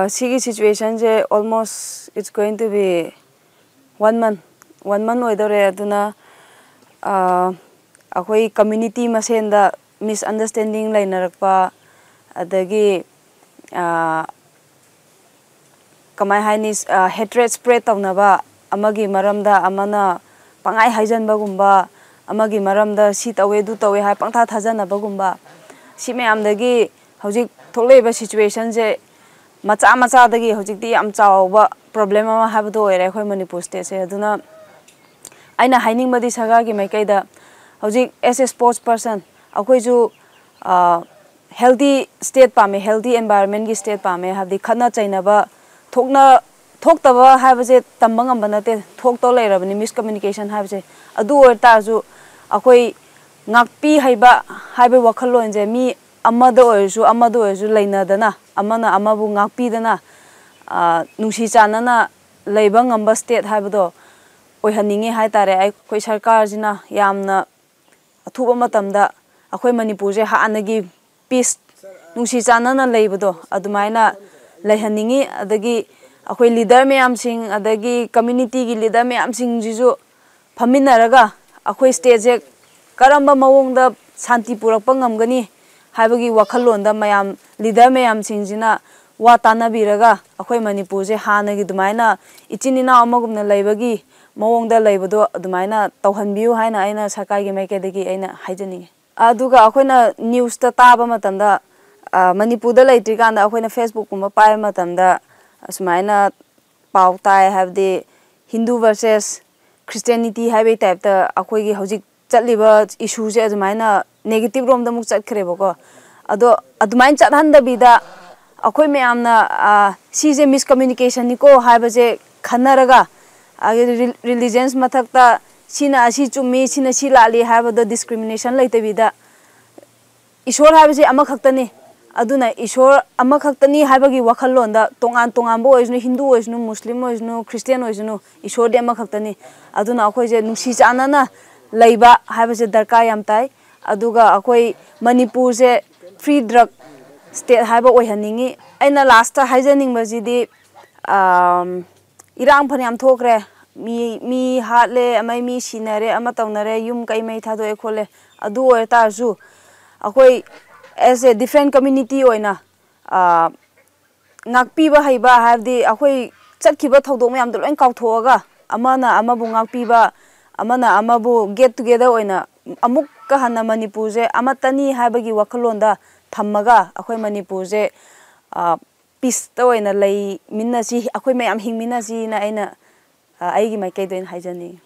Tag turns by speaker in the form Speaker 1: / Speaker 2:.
Speaker 1: sigi situation je almost it's going to be 1 month oidore aduna akoi community masenda misunderstanding lainarakpa adagi kamai hainis hatred spread tawnaba amagi maramda amana pangai haijanba gumba amagi maramda si tawe du tawe hai pangtha thajanaba gumba si mayamdagi hojik tholeba situation je macha dagi hojikti am chawba problem ama habdo oire khoi Manipur state se aduna aina haining badi saga gi maikaida hojik as a sports person akhoi ju healthy state pame healthy environment gi state pame habdi khana chainaba thoktaba habje tambangam banate thokto leirabani miscommunication habje adu orta ju akhoi ngakpi haiba haibe wakhalon je mi amado oisu leinadana amana amabu ngakpi dana nungsi chanana leiba ngamba state haibdo oihaninge haitare ai khoi sarkar jina yamna athuba matamda akhoi Manipur je haanagi peace nungsi chanana leibdo adumaina leihaningi adagi akhoi leader mayam sing adagi community gi leader mayam sing jisu phaminaraga akhoi state je karamba mawongda shanti purakpa ngamgani haibagi wakhalonda mayam leader mayam singjina wa tanabiraga akhoi Manipur je hanagi dumaina ichinina amagumna leibagi mawongda leibodo dumaina tawhanbiu haina aina sarkar gi maikadagi aina haijani aduga akhoina news ta taba matamda Manipur da leitrikanda akhoina Facebook kuma pai matamda asmaina pautai habde Hindu versus Christianity haibe type ta akhoi gi hojik chatliba issue je asmaina negative rom da muk chatkhrebako ado adumain chathan da bida akhoi mayamna sije miscommunication ni ko haibaje khanaraga religions mathakta sina asi chumi sina si lali haibada discrimination laite bida ishwar haibaje ama khaktani aduna ishwar ama khaktani haibagi wakhalonda tongan bo oisnu Hindu oisnu Muslim oisnu Christian oisnu ishwar de ama khaktani aduna akhoi je nungsi chanana leiba haibaje darkar yam tai aduga akhoi Manipur je free drug state haiba oihaningi aina last ta haijaning bajidi irang phanyam thokre mi hatle amai mi sinare ama tawnare yum kai mai thado e khole adu oita ju akhoi as a different community oina ngakpi ba haiba habdi akhoi chatkhiba thodok mayam do loin kauthoga amana amabu ngakpi ba amana amabu get together oina amuk ka hana Manipur je amatani haibagi wakhalonda thammaga akhoi Manipur je peace ta oina lei minna si akhoi mayam hingmina si na aina aigi maikaidoin haijani